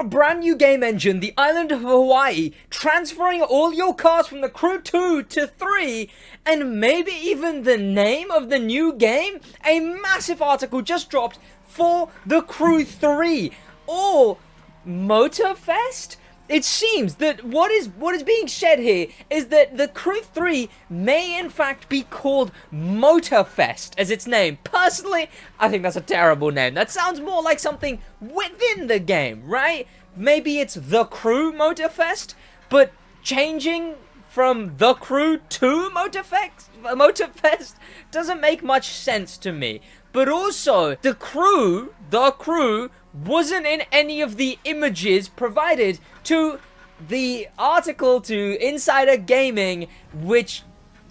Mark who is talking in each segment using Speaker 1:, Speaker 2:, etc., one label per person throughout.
Speaker 1: a brand new game engine, the island of Hawaii, transferring all your cars from the Crew 2 to 3, and maybe even the name of the new game? A massive article just dropped for the Crew 3, or Motorfest? It seems that what is being said here is that the Crew 3 may in fact be called Motorfest as its name. Personally, I think that's a terrible name. That sounds more like something within the game, right? Maybe it's The Crew Motorfest, but changing from The Crew to Motorfest doesn't make much sense to me. But also, the crew wasn't in any of the images provided to the article to Insider Gaming, which,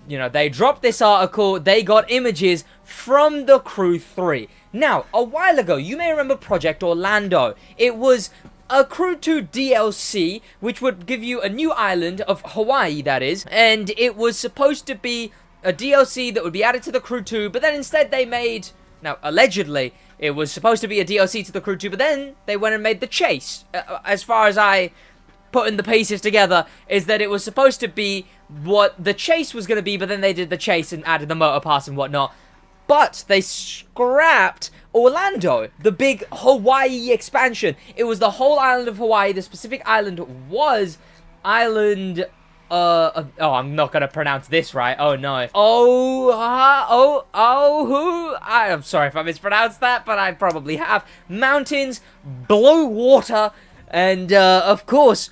Speaker 1: you know, they dropped this article, they got images from the Crew 3. Now, a while ago, you may remember Project Orlando. It was a Crew 2 DLC, which would give you a new island of Hawaii, that is, and it was supposed to be a DLC that would be added to the Crew 2, but then instead they made... Now, allegedly, it was supposed to be a DLC to the Crew 2, but then they went and made the Chase. As far as I putting the pieces together, is that it was supposed to be what the Chase was going to be, but then they did the Chase and added the Motor Pass and whatnot. But they scrapped Orlando, the big Hawaii expansion. It was the whole island of Hawaii. The specific island was Island... oh, I'm not gonna pronounce this right. Oh, no. I'm sorry if I mispronounced that, but I probably have. Mountains, blue water, and, of course,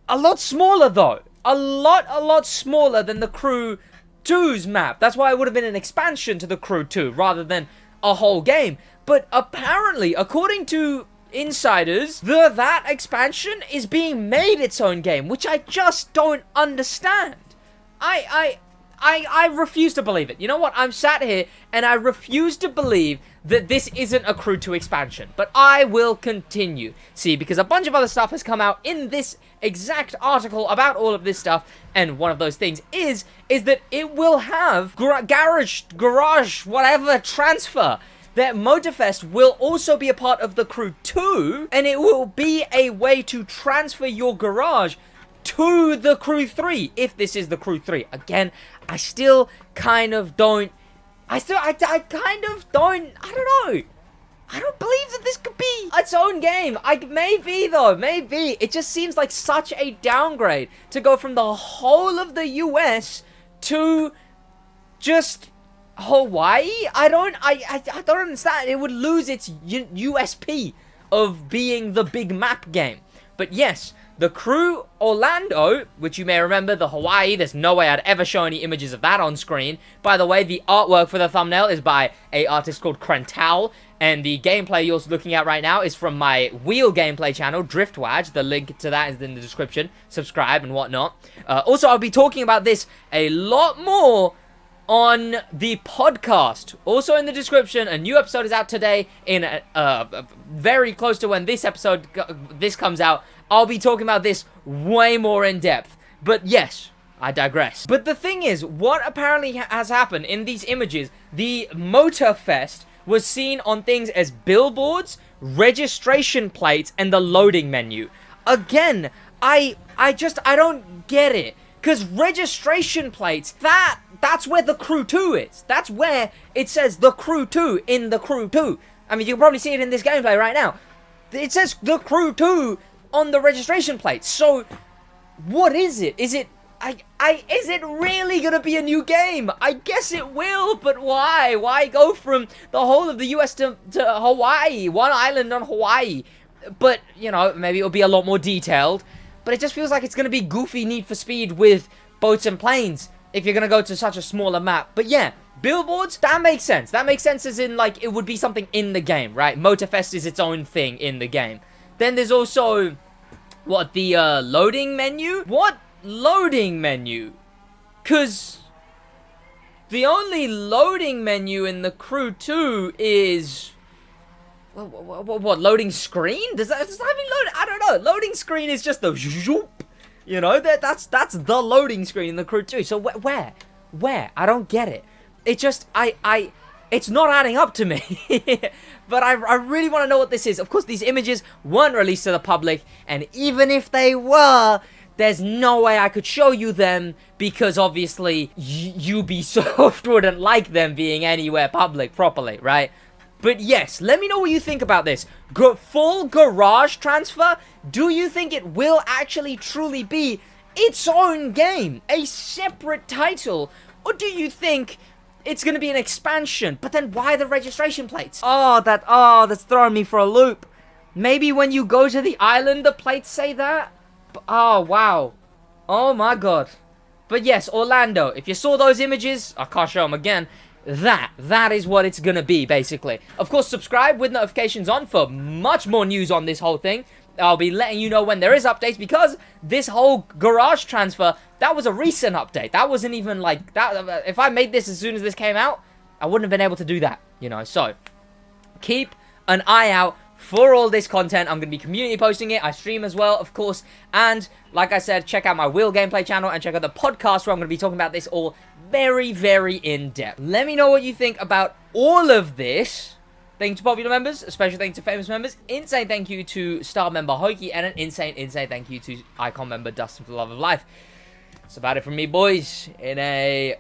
Speaker 1: a lot smaller, though. A lot smaller than the Crew 2's map. That's why it would have been an expansion to the Crew 2, rather than a whole game. But apparently, according to insiders, that expansion is being made its own game, which I just don't understand. I refuse to believe it. You know what? I'm sat here and I refuse to believe that this isn't a Crew 2 expansion. But I will continue. See, because a bunch of other stuff has come out in this exact article about all of this stuff, and one of those things is that it will have garage, whatever, transfer. That Motorfest will also be a part of the Crew 2, and it will be a way to transfer your garage to the Crew 3, if this is the Crew 3. Again, I still kind of don't... I don't know. I don't believe that this could be its own game. Maybe, though. Maybe. It just seems like such a downgrade to go from the whole of the US to just... Hawaii? I don't understand. It would lose its USP of being the big map game. But yes, the Crew Orlando, which you may remember, the Hawaii, there's no way I'd ever show any images of that on screen. By the way, the artwork for the thumbnail is by an artist called Krental, and the gameplay you're looking at right now is from my wheel gameplay channel, SidWaj. The link to that is in the description. Subscribe and whatnot. Also, I'll be talking about this a lot more on the podcast. Also in the description, a new episode is out today in very close to when this comes out. I'll be talking about this way more in depth. But yes, I digress. But the thing is, what apparently has happened in these images, the Motorfest was seen on things as billboards, registration plates, and the loading menu. Again, I don't get it. Because registration plates, that's where the Crew 2 is. That's where it says the Crew 2 in the Crew 2. I mean, you can probably see it in this gameplay right now. It says the Crew 2 on the registration plate. So, what is it? Is it really gonna be a new game? I guess it will, but why? Why go from the whole of the US to Hawaii? One island on Hawaii. But, you know, maybe it'll be a lot more detailed. But it just feels like it's going to be goofy Need for Speed with boats and planes if you're going to go to such a smaller map. But yeah, billboards, that makes sense. That makes sense as in, like, it would be something in the game, right? Motorfest is its own thing in the game. Then there's also, what, the loading menu? What loading menu? Because the only loading menu in the Crew 2 is... What, loading screen? Does that mean load? I don't know. Loading screen is just the zoop. You know, that's the loading screen in the Crew 2. So where? I don't get it. It just, It's not adding up to me. But I really want to know what this is. Of course, these images weren't released to the public, and even if they were, there's no way I could show you them, because obviously Ubisoft wouldn't like them being anywhere public properly, right? But yes, let me know what you think about this. Full garage transfer? Do you think it will actually truly be its own game, a separate title? Or do you think it's going to be an expansion? But then why the registration plates? That's throwing me for a loop. Maybe when you go to the island, the plates say that? Oh, wow. Oh my god. But yes, Orlando, if you saw those images, I can't show them again, that is what it's gonna be, basically. Of course, subscribe with notifications on for much more news on this whole thing. I'll be letting you know when there is updates, because this whole garage transfer, that was a recent update. That wasn't even like that. If I made this as soon as this came out, I wouldn't have been able to do that, you know. So keep an eye out for all this content. I'm going to be community posting it. I stream as well, of course. And like I said, check out my Wheel Gameplay channel and check out the podcast where I'm going to be talking about this all very, very in-depth. Let me know what you think about all of this. Thank you to popular members, a special thank you to famous members, insane thank you to star member Hoki, and an insane thank you to icon member Dustin for the love of life. That's about it from me, boys, in a